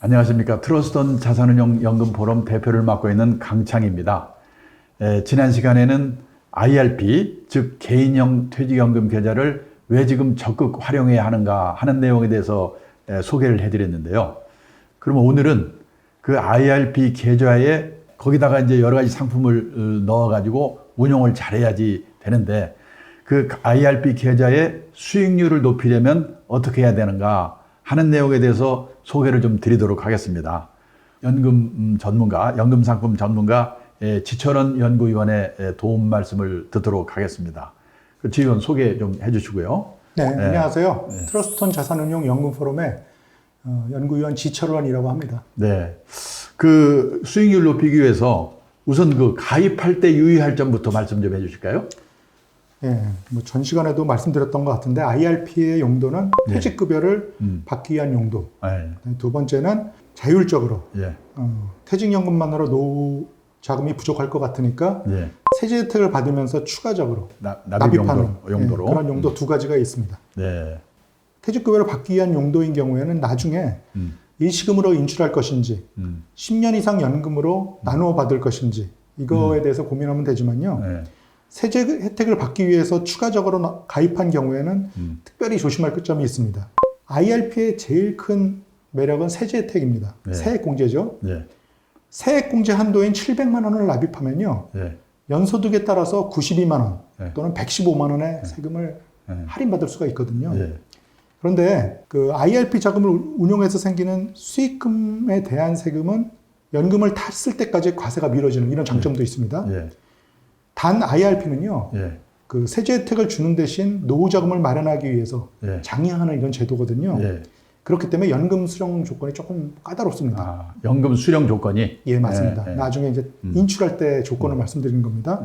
안녕하십니까. 트러스트온 자산운용 연금 포럼 대표를 맡고 있는 강창입니다. 지난 시간에는 IRP, 즉 개인형 퇴직연금 계좌를 왜 지금 적극 활용해야 하는가 하는 내용에 대해서 소개를 해드렸는데요. 그러면 오늘은 그 IRP 계좌에 거기다가 이제 여러 가지 상품을 넣어가지고 운용을 잘해야지 되는데 그 IRP 계좌의 수익률을 높이려면 어떻게 해야 되는가 하는 내용에 대해서 소개를 좀 드리도록 하겠습니다. 연금 전문가, 연금 상품 전문가 지철원 연구위원의 도움 말씀을 듣도록 하겠습니다. 그 지휘원 소개 좀 해주시고요. 네, 안녕하세요. 트러스트온 자산운용 연금 포럼의 연구위원 지철원이라고 합니다. 네, 그 수익률 높이기 위해서 우선 그 가입할 때 유의할 점부터 말씀 좀 해주실까요? 예, 뭐 전 시간에도 말씀드렸던 것 같은데 IRP의 용도는 퇴직급여를 받기 위한 용도. 두 번째는 자율적으로 퇴직연금만으로 노후 자금이 부족할 것 같으니까 세제 혜택을 받으면서 추가적으로 납입하는 용도로. 그런 용도 두 가지가 있습니다. 네. 퇴직급여를 받기 위한 용도인 경우에는 나중에 일시금으로 인출할 것인지 10년 이상 연금으로 나누어 받을 것인지 이거에 대해서 고민하면 되지만요. 세제 혜택을 받기 위해서 추가적으로 가입한 경우에는 특별히 조심할 점이 있습니다. IRP의 제일 큰 매력은 세제 혜택입니다. 세액공제죠. 세액공제 한도인 700만 원을 납입하면요. 연소득에 따라서 92만 원 또는 115만 원의 세금을 할인받을 수가 있거든요. 그런데 그 IRP 자금을 운용해서 생기는 수익금에 대한 세금은 연금을 탔을 때까지 과세가 미뤄지는 이런 장점도 있습니다. 단 IRP는요, 그 세제 혜택을 주는 대신 노후 자금을 마련하기 위해서 장려하는 이런 제도거든요. 그렇기 때문에 연금 수령 조건이 조금 까다롭습니다. 아, 연금 수령 조건이? 예, 맞습니다. 나중에 이제 인출할 때 조건을 말씀드리는 겁니다.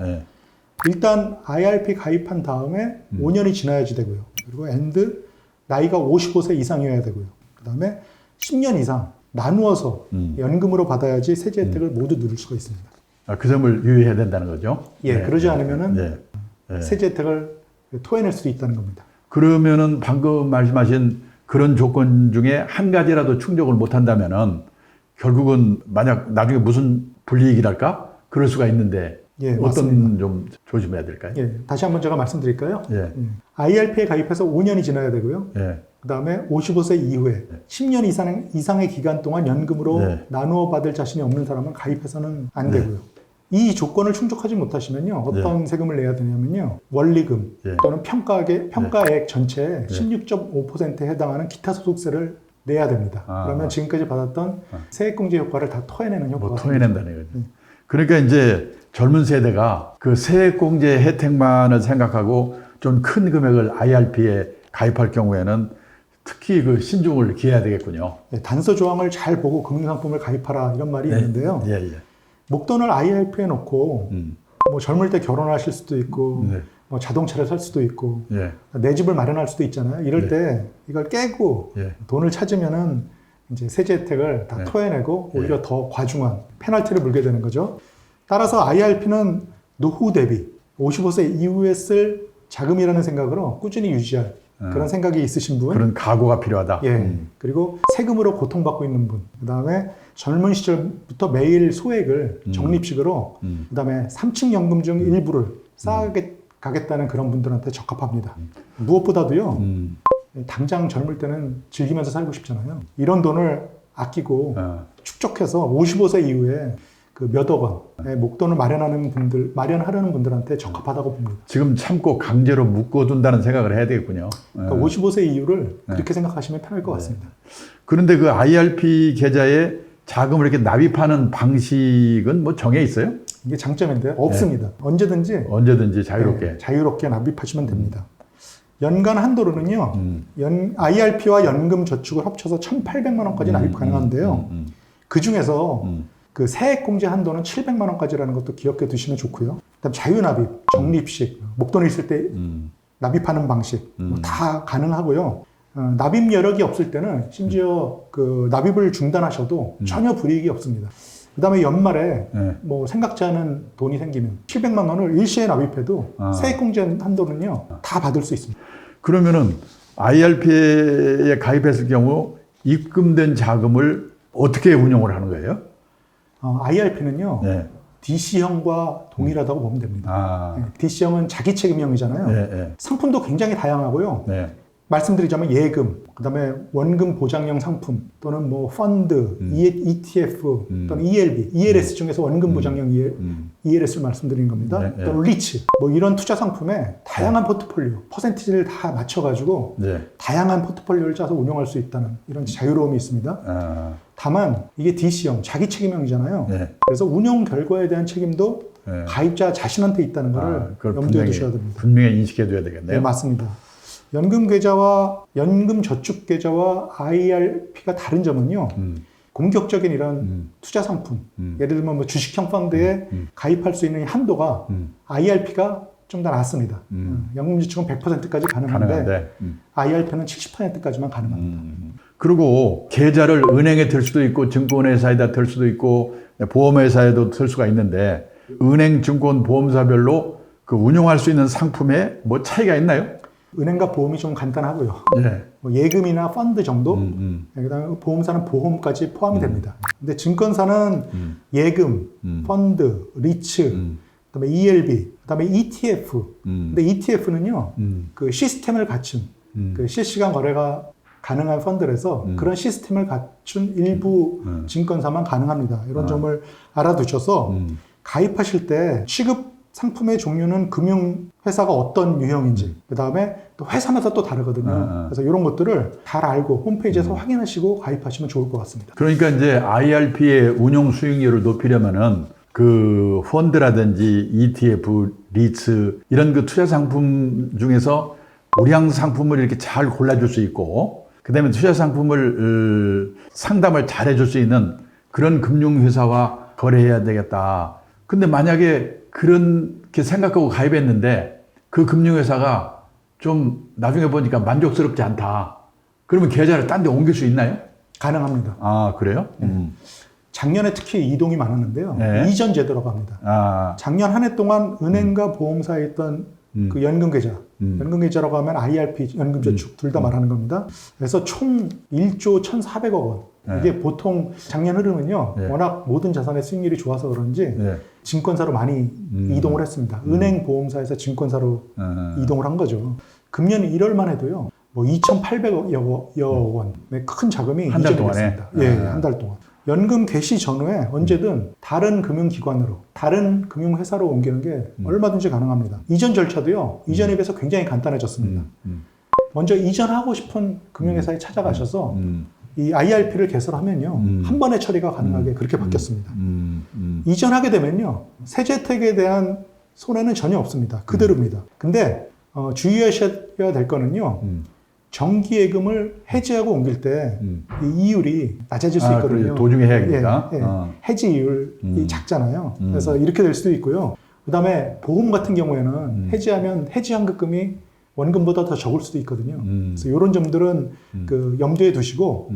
일단 IRP 가입한 다음에 5년이 지나야지 되고요. 그리고 나이가 55세 이상이어야 되고요. 그 다음에 10년 이상 나누어서 연금으로 받아야지 세제 혜택을 모두 누릴 수가 있습니다. 아, 그 점을 유의해야 된다는 거죠? 그러지 않으면은 세제 혜택을 토해낼 수도 있다는 겁니다. 그러면은 방금 말씀하신 그런 조건 중에 한 가지라도 충족을 못 한다면은 결국은 만약 나중에 무슨 불이익이랄까? 그럴 수가 있는데 어떤 맞습니다. 좀 조심해야 될까요? 다시 한번 제가 말씀드릴까요? IRP에 가입해서 5년이 지나야 되고요. 그 다음에 55세 이후에 10년 이상의 기간 동안 연금으로 나누어 받을 자신이 없는 사람은 가입해서는 안 되고요. 이 조건을 충족하지 못하시면요. 어떤 세금을 내야 되냐면요. 원리금 또는 평가액 전체의 16.5%에 해당하는 기타 소득세를 내야 됩니다. 그러면 지금까지 받았던 세액공제 효과를 다 토해내는 효과가 토해낸다는 거죠. 그러니까 이제 젊은 세대가 그 세액공제 혜택만을 생각하고 좀 큰 금액을 IRP에 가입할 경우에는 특히 그 신중을 기해야 되겠군요. 단서 조항을 잘 보고 금융상품을 가입하라 이런 말이 있는데요. 목돈을 IRP에 놓고 뭐 젊을 때 결혼하실 수도 있고 뭐 자동차를 살 수도 있고 내 집을 마련할 수도 있잖아요. 이럴 때 이걸 깨고 돈을 찾으면은 이제 세제 혜택을 다 토해내고 오히려 더 과중한 페널티를 물게 되는 거죠. 따라서 IRP는 노후 대비 55세 이후에 쓸 자금이라는 생각으로 꾸준히 유지할 그런 생각이 있으신 분, 그런 각오가 필요하다. 그리고 세금으로 고통받고 있는 분, 그 다음에 젊은 시절부터 매일 소액을 적립식으로, 그 다음에 3층 연금 중 일부를 쌓아가겠다는 그런 분들한테 적합합니다. 무엇보다도요, 당장 젊을 때는 즐기면서 살고 싶잖아요. 이런 돈을 아끼고 축적해서 55세 이후에 그 몇억 원의 목돈을 마련하려는 분들한테 적합하다고 봅니다. 지금 참고 강제로 묶어둔다는 생각을 해야 되겠군요. 그러니까 55세 이후를 그렇게 생각하시면 편할 것 같습니다. 그런데 그 IRP 계좌에 자금을 이렇게 납입하는 방식은 뭐 정해 있어요? 이게 장점인데요. 없습니다. 언제든지 자유롭게. 자유롭게 납입하시면 됩니다. 연간 한도로는요. IRP와 연금 저축을 합쳐서 1,800만 원까지 납입 가능한데요. 그 중에서 그 세액공제 한도는 700만 원까지라는 것도 기억해 두시면 좋고요. 그다음 자유납입, 적립식, 목돈이 있을 때 납입하는 방식 다 가능하고요. 납입 여력이 없을 때는 심지어 그 납입을 중단하셔도 전혀 불이익이 없습니다. 그다음에 연말에 뭐 생각지 않은 돈이 생기면 700만 원을 일시에 납입해도 세액공제 한도는요 다 받을 수 있습니다. 그러면은 IRP에 가입했을 경우 입금된 자금을 어떻게 운용을 하는 거예요? IRP는요. 네. DC형과 동일하다고 보면 됩니다. 아, 네, DC형은 자기 책임형이잖아요. 네, 네. 상품도 굉장히 다양하고요. 네. 말씀드리자면 예금, 그다음에 원금 보장형 상품 또는 뭐 펀드, ETF 또는 ELB, ELS 중에서 원금 보장형 ELS를 말씀드린 겁니다. 네, 네. 또는 리츠, 뭐 이런 투자 상품에 다양한 포트폴리오, 퍼센티지를 다 맞춰가지고 네. 다양한 포트폴리오를 짜서 운용할 수 있다는 이런 자유로움이 있습니다. 아, 다만 이게 DC형, 자기 책임형이잖아요. 네. 그래서 운용 결과에 대한 책임도 네. 가입자 자신한테 있다는 것을 그걸 염두에 두셔야 됩니다. 분명히 인식해둬야 되겠네요. 네, 맞습니다. 연금 계좌와 연금 저축 계좌와 IRP가 다른 점은요. 공격적인 이런 투자 상품, 예를 들면 뭐 주식형 펀드에 가입할 수 있는 한도가 IRP가 좀 더 낮습니다. 연금 저축은 100%까지 가능한데 IRP는 70%까지만 가능합니다. 그리고 계좌를 은행에 들 수도 있고 증권회사에다 들 수도 있고 보험회사에도 들 수가 있는데 은행, 증권, 보험사별로 그 운용할 수 있는 상품에 뭐 차이가 있나요? 은행과 보험이 좀 간단하고요. 네. 뭐 예금이나 펀드 정도, 그다음에 보험사는 보험까지 포함이 됩니다. 근데 증권사는 예금, 펀드, 리츠, 그다음에 ELB, 그다음에 ETF. 근데 ETF는요, 그 시스템을 갖춘 그 실시간 거래가 가능한 펀드라서 그런 시스템을 갖춘 일부 증권사만 가능합니다. 이런 점을 알아두셔서 가입하실 때 취급 상품의 종류는 금융회사가 어떤 유형인지, 그 다음에 또 회사마다 또 다르거든요. 그래서 이런 것들을 잘 알고 홈페이지에서 확인하시고 가입하시면 좋을 것 같습니다. 그러니까 이제 IRP의 운용 수익률을 높이려면은 그 펀드라든지 ETF, 리츠 이런 그 투자 상품 중에서 우량 상품을 이렇게 잘 골라줄 수 있고, 그 다음에 투자 상품을 상담을 잘 해줄 수 있는 그런 금융회사와 거래해야 되겠다. 근데 만약에 그렇게 생각하고 가입했는데 그 금융회사가 좀 나중에 보니까 만족스럽지 않다. 그러면 계좌를 딴 데 옮길 수 있나요? 가능합니다. 아, 그래요? 작년에 특히 이동이 많았는데요. 네. 이전 제도라고 합니다. 아, 작년 한 해 동안 은행과 보험사에 있던 그 연금 계좌, 연금 계좌라고 하면 IRP, 연금 저축 둘 다 말하는 겁니다. 그래서 총 1조 1,400억 원. 이게 보통 작년 흐름은요, 네. 워낙 모든 자산의 수익률이 좋아서 그런지 네. 증권사로 많이 이동을 했습니다. 은행, 보험사에서 증권사로 이동을 한 거죠. 금년 1월만 해도요, 뭐 2,800여 원의 큰 자금이 한달 이전이 동안에? 됐습니다. 예, 한 달 동안. 연금 개시 전후에 언제든 다른 금융기관으로, 다른 금융회사로 옮기는 게 얼마든지 가능합니다. 이전 절차도요, 이전에 비해서 굉장히 간단해졌습니다. 먼저 이전하고 싶은 금융회사에 찾아가셔서 이 IRP를 개설하면요, 한 번에 처리가 가능하게 그렇게 바뀌었습니다. 이전하게 되면요, 세제 혜택에 대한 손해는 전혀 없습니다. 그대로입니다. 근데 주의하셔야 될 거는요, 정기예금을 해지하고 옮길 때 이 이율이 낮아질 수 있거든요. 그래, 도중에 해야겠다. 예, 예. 해지 이율이 작잖아요. 그래서 이렇게 될 수도 있고요. 그 다음에 보험 같은 경우에는 해지하면 해지 환급금이 원금보다 더 적을 수도 있거든요. 그래서 이런 점들은 그 염두에 두시고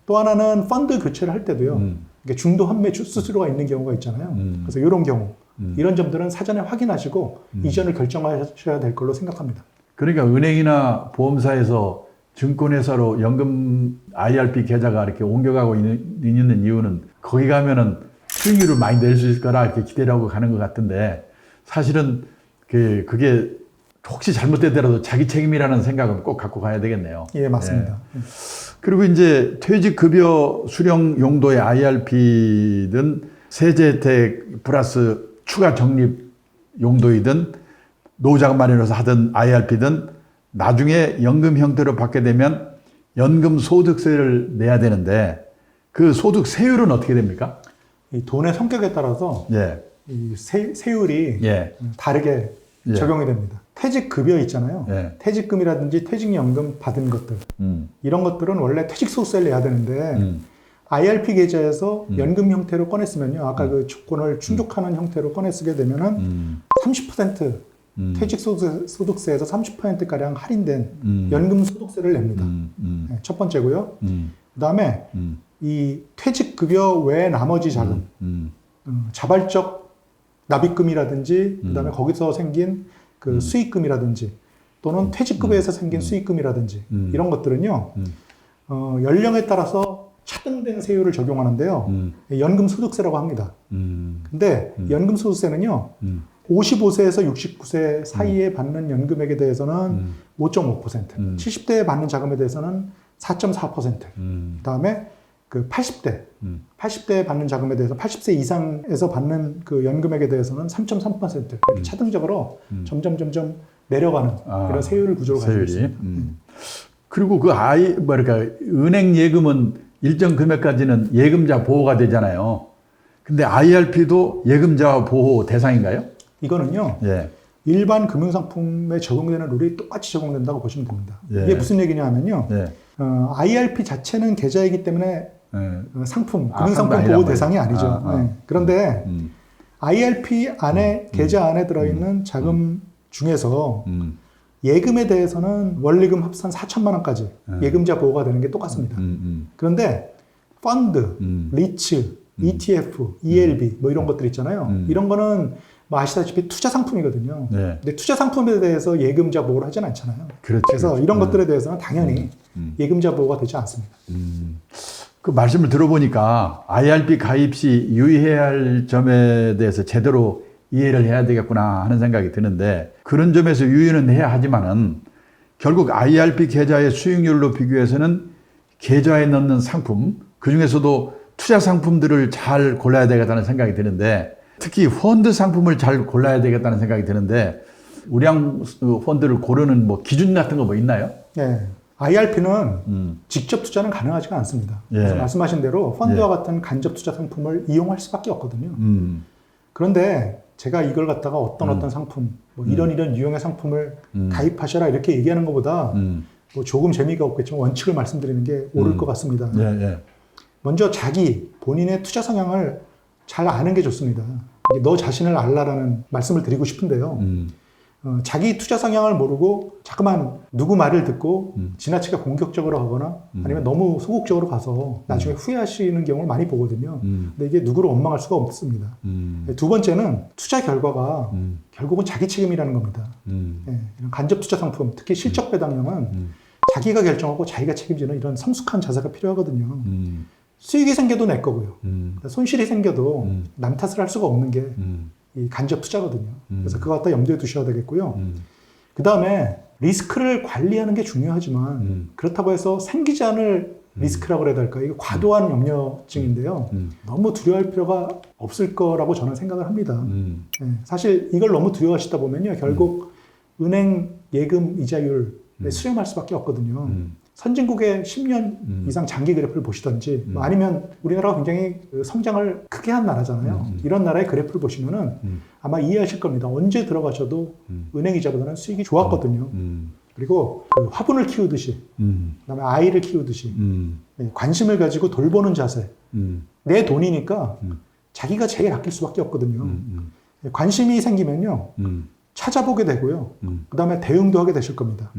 또 하나는 펀드 교체를 할 때도요. 이게 중도 환매 수수료가 있는 경우가 있잖아요. 그래서 이런 경우 이런 점들은 사전에 확인하시고 이전을 결정하셔야 될 걸로 생각합니다. 그러니까 은행이나 보험사에서 증권회사로 연금 IRP 계좌가 이렇게 옮겨가고 있는 이유는 거기 가면은 수익률을 많이 낼 수 있을 거라 이렇게 기대를 하고 가는 것 같은데 사실은 그게 혹시 잘못되더라도 자기 책임이라는 생각은 꼭 갖고 가야 되겠네요. 예, 맞습니다. 예. 그리고 이제 퇴직급여 수령 용도의 IRP든 세제 혜택 플러스 추가 적립 용도이든 노후자금 마련해서 하든 IRP든 나중에 연금 형태로 받게 되면 연금 소득세를 내야 되는데 그 소득세율은 어떻게 됩니까? 이 돈의 성격에 따라서 예. 이 세율이 예. 다르게 예. 적용이 됩니다. 퇴직급여 있잖아요. 예. 퇴직금이라든지 퇴직연금 받은 것들 이런 것들은 원래 퇴직소득세를 내야 되는데 IRP 계좌에서 연금 형태로 꺼냈으면요. 아까 그 조건을 충족하는 형태로 꺼내쓰게 되면은 30% 퇴직소득세에서 30%가량 할인된 연금 소득세를 냅니다. 네, 첫 번째고요. 그 다음에 이 퇴직급여 외 나머지 자금, 자발적 납입금이라든지, 그 다음에 거기서 생긴 그 수익금이라든지, 또는 퇴직급여에서 생긴 수익금이라든지, 이런 것들은요, 연령에 따라서 차등된 세율을 적용하는데요. 연금소득세라고 합니다. 근데 연금소득세는요. 55세에서 69세 사이에 받는 연금액에 대해서는 5.5%, 70대에 받는 자금에 대해서는 4.4%, 그다음에 그 80대에 받는 자금에 대해서 80세 이상에서 받는 그 연금액에 대해서는 3.3% 이렇게 차등적으로 점점 내려가는 이런 세율 구조를 가지고 있습니다. 그리고 그 은행 예금은 일정 금액까지는 예금자 보호가 되잖아요. 근데 IRP도 예금자 보호 대상인가요? 이거는요. 예. 일반 금융상품에 적용되는 룰이 똑같이 적용된다고 보시면 됩니다. 예. 이게 무슨 얘기냐 하면요. 예. IRP 자체는 계좌이기 때문에 상품, 금융상품 상품 보호 아니란 대상이 말이에요. 아니죠. 네. 그런데 IRP 안에 계좌 안에 들어있는 자금 중에서 예금에 대해서는 원리금 합산 4천만 원까지 예금자 보호가 되는 게 똑같습니다. 그런데 펀드, 리츠, ETF, ELB 뭐 이런 것들 있잖아요. 이런 거는 뭐 아시다시피 투자 상품이거든요. 네. 근데 투자 상품에 대해서 예금자 보호를 하진 않잖아요. 그렇죠. 그래서 이런 것들에 대해서는 당연히 예금자 보호가 되지 않습니다. 그 말씀을 들어보니까 IRP 가입 시 유의해야 할 점에 대해서 제대로 이해를 해야 되겠구나 하는 생각이 드는데, 그런 점에서 유의는 해야 하지만은 결국 IRP 계좌의 수익률로 비교해서는 계좌에 넣는 상품, 그 중에서도 투자 상품들을 잘 골라야 되겠다는 생각이 드는데, 특히 펀드 상품을 잘 골라야 되겠다는 생각이 드는데, 우량 펀드를 고르는 뭐 기준 같은 거 뭐 있나요? 네. IRP는 직접 투자는 가능하지가 않습니다. 예. 그래서 말씀하신 대로 펀드와 예. 같은 간접 투자 상품을 이용할 수밖에 없거든요. 그런데 제가 이걸 갖다가 어떤 상품, 뭐 이런 유형의 상품을 가입하셔라 이렇게 얘기하는 것보다 뭐 조금 재미가 없겠지만 원칙을 말씀드리는 게 옳을 것 같습니다. 예, 예. 먼저 본인의 투자 성향을 잘 아는 게 좋습니다. 너 자신을 알라라는 말씀을 드리고 싶은데요. 자기 투자 성향을 모르고 자꾸만 누구 말을 듣고 지나치게 공격적으로 하거나 아니면 너무 소극적으로 가서 나중에 후회하시는 경우를 많이 보거든요. 근데 이게 누구를 원망할 수가 없습니다. 두 번째는 투자 결과가 결국은 자기 책임이라는 겁니다. 예, 이런 간접 투자 상품, 특히 실적 배당형은 자기가 결정하고 자기가 책임지는 이런 성숙한 자세가 필요하거든요. 수익이 생겨도 내 거고요. 손실이 생겨도 남 탓을 할 수가 없는 게 이 간접 투자거든요. 그래서 그거 갖다 염두에 두셔야 되겠고요. 그 다음에 리스크를 관리하는 게 중요하지만 그렇다고 해서 생기지 않을 리스크라고 그래야 될까? 이게 과도한 염려증인데요. 너무 두려워할 필요가 없을 거라고 저는 생각을 합니다. 네, 사실 이걸 너무 두려워하시다 보면요. 결국 은행 예금 이자율에 수렴할 수밖에 없거든요. 선진국의 10년 이상 장기 그래프를 보시던지 뭐 아니면 우리나라가 굉장히 성장을 크게 한 나라잖아요. 이런 나라의 그래프를 보시면은 아마 이해하실 겁니다. 언제 들어가셔도 은행 이자보다는 수익이 좋았거든요. 그리고 그 화분을 키우듯이 그다음에 아이를 키우듯이 관심을 가지고 돌보는 자세. 내 돈이니까 자기가 제일 아낄 수밖에 없거든요. 관심이 생기면요. 찾아보게 되고요. 그다음에 대응도 하게 되실 겁니다.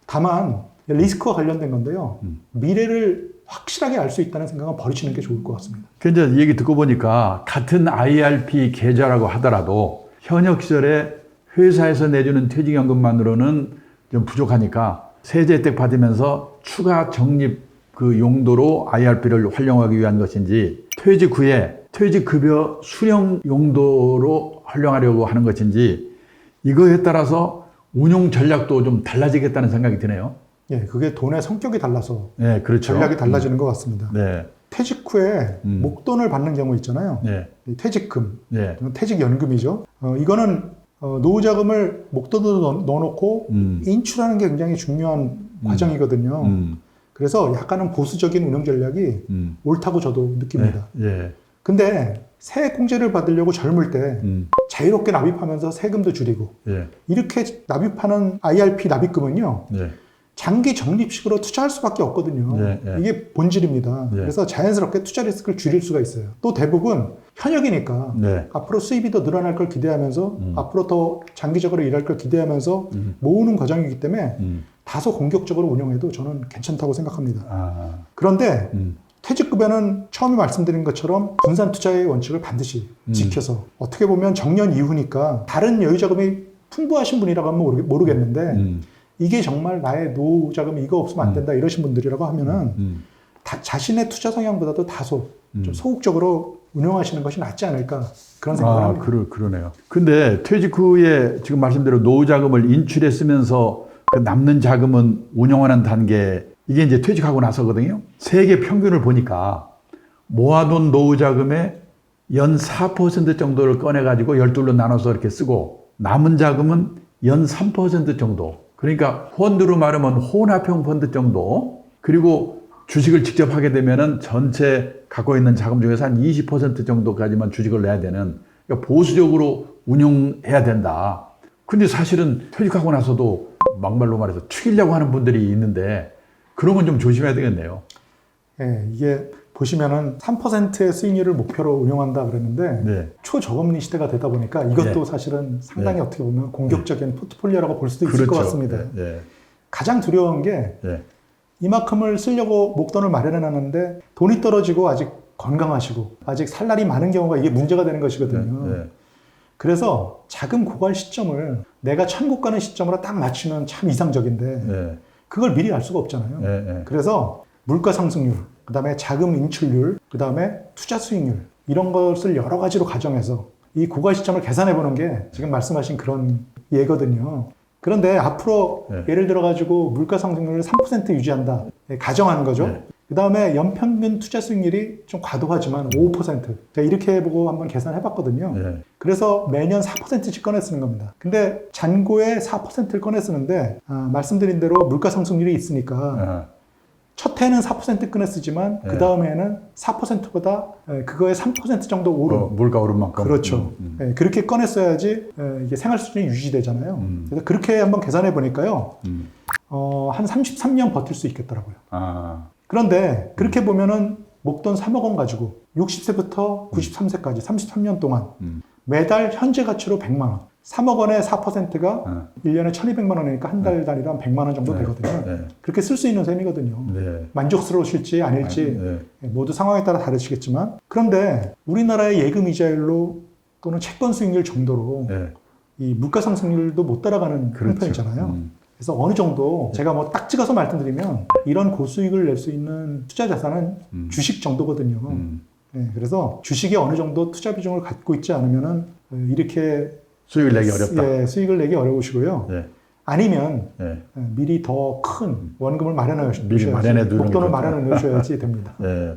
다만 리스크와 관련된 건데요. 미래를 확실하게 알 수 있다는 생각은 버리시는 게 좋을 것 같습니다. 그 이제 얘기 듣고 보니까 같은 IRP 계좌라고 하더라도 현역 시절에 회사에서 내주는 퇴직연금만으로는 좀 부족하니까 세제 혜택 받으면서 추가 적립 그 용도로 IRP를 활용하기 위한 것인지, 퇴직 후에 퇴직급여 수령 용도로 활용하려고 하는 것인지, 이거에 따라서 운용 전략도 좀 달라지겠다는 생각이 드네요. 예, 그게 돈의 성격이 달라서 네, 그렇죠. 전략이 달라지는 것 같습니다. 네. 퇴직 후에 목돈을 받는 경우 있잖아요. 네. 이 퇴직금, 네. 퇴직연금이죠. 이거는 노후자금을 목돈으로 넣어놓고 인출하는 게 굉장히 중요한 과정이거든요. 그래서 약간은 보수적인 운영 전략이 옳다고 저도 느낍니다. 네. 네. 근데 세액공제를 받으려고 젊을 때 자유롭게 납입하면서 세금도 줄이고 네. 이렇게 납입하는 IRP 납입금은요. 네. 장기 적립식으로 투자할 수밖에 없거든요. 네, 네. 이게 본질입니다. 네. 그래서 자연스럽게 투자 리스크를 줄일 수가 있어요. 또 대부분 현역이니까 네. 앞으로 수입이 더 늘어날 걸 기대하면서 앞으로 더 장기적으로 일할 걸 기대하면서 모으는 과정이기 때문에 다소 공격적으로 운영해도 저는 괜찮다고 생각합니다. 아. 그런데 퇴직급여는 처음에 말씀드린 것처럼 분산 투자의 원칙을 반드시 지켜서, 어떻게 보면 정년 이후니까 다른 여유자금이 풍부하신 분이라고 하면 모르겠는데 이게 정말 나의 노후 자금이 이거 없으면 안 된다 이러신 분들이라고 하면은 자신의 투자 성향보다도 다소 좀 소극적으로 운용하시는 것이 낫지 않을까 그런 생각을 합니다. 그러네요. 근데 퇴직 후에 지금 말씀대로 노후 자금을 인출해 쓰면서 그 남는 자금은 운용하는 단계, 이게 이제 퇴직하고 나서거든요. 세계 평균을 보니까 모아둔 노후 자금의 연 4% 정도를 꺼내가지고 12로 나눠서 이렇게 쓰고 남은 자금은 연 3% 정도. 그러니까 펀드로 말하면 혼합형 펀드 정도. 그리고 주식을 직접 하게 되면은 전체 갖고 있는 자금 중에서 한 20% 정도까지만 주식을 내야 되는, 그러니까 보수적으로 운용해야 된다. 근데 사실은 퇴직하고 나서도 막말로 말해서 튀기려고 하는 분들이 있는데 그런 건 좀 조심해야 되겠네요. 예, 이게 보시면은 3%의 수익률을 목표로 운용한다 그랬는데 네. 초저금리 시대가 되다 보니까 이것도 네. 사실은 상당히 네. 어떻게 보면 공격적인 포트폴리오라고 볼 수도 있을 그렇죠. 것 같습니다. 네. 가장 두려운 게 네. 이만큼을 쓰려고 목돈을 마련해 놨는데 돈이 떨어지고 아직 건강하시고 아직 살 날이 많은 경우가 이게 문제가 되는 것이거든요. 네. 그래서 자금 고갈 시점을 내가 천국 가는 시점으로 딱 맞추면 참 이상적인데 네. 그걸 미리 알 수가 없잖아요. 네. 그래서 물가 상승률, 그 다음에 자금 인출률, 그 다음에 투자 수익률 이런 것을 여러 가지로 가정해서 이 고갈 시점을 계산해 보는 게 지금 말씀하신 그런 예거든요. 그런데 앞으로 네. 예를 들어 가지고 물가 상승률을 3% 유지한다. 가정하는 거죠. 네. 그 다음에 연평균 투자 수익률이 좀 과도하지만 5%. 제가 이렇게 해보고 한번 계산해 봤거든요. 네. 그래서 매년 4%씩 꺼내 쓰는 겁니다. 근데 잔고에 4%를 꺼내 쓰는데 말씀드린 대로 물가 상승률이 있으니까 첫 해는 4% 꺼내 쓰지만 네. 그 다음에는 4%보다 그거의 3% 정도 오른 물가 오른 만큼. 그렇죠. 예, 그렇게 꺼내 써야지 이게 생활 수준이 유지되잖아요. 그래서 그렇게 한번 계산해 보니까요. 한 33년 버틸 수 있겠더라고요. 그런데 그렇게 보면은 목돈 3억 원 가지고 60세부터 93세까지 33년 동안 매달 현재 가치로 100만 원. 3억 원의 4%가 1년에 1,200만 원이니까 한 달 단위로 한 100만 원 정도 되거든요. 네. 그렇게 쓸 수 있는 셈이거든요. 네. 만족스러우실지 아닐지 네. 모두 상황에 따라 다르시겠지만 그런데 우리나라의 예금 이자율로 또는 채권 수익률 정도로 네. 이 물가 상승률도 못 따라가는 그렇죠. 형편이잖아요. 그래서 어느 정도 제가 뭐 딱 찍어서 말씀드리면 이런 고수익을 낼 수 있는 투자 자산은 주식 정도거든요. 네, 그래서 주식이 어느 정도 투자 비중을 갖고 있지 않으면은 이렇게 수익을 내기 어렵다. 예, 수익을 내기 어려우시고요. 네. 아니면 네. 미리 더 큰 원금을 마련해 미리 놓으셔야지, 마련해 두는 목돈을 거죠. 마련해 놓으셔야지 됩니다. 네.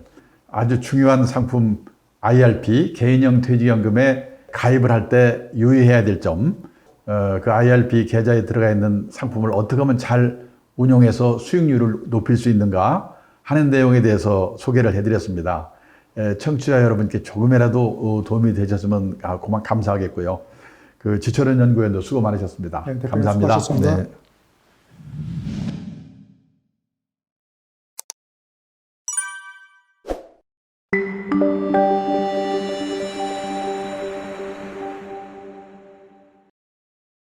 아주 중요한 상품 IRP 개인형 퇴직연금에 가입을 할 때 유의해야 될 점, 그 IRP 계좌에 들어가 있는 상품을 어떻게 하면 잘 운용해서 수익률을 높일 수 있는가 하는 내용에 대해서 소개를 해드렸습니다. 청취자 여러분께 조금이라도 도움이 되셨으면 감사하겠고요. 그 지철은 연구원도 수고 많으셨습니다. 네, 대표님 감사합니다. 수고하셨습니다. 네.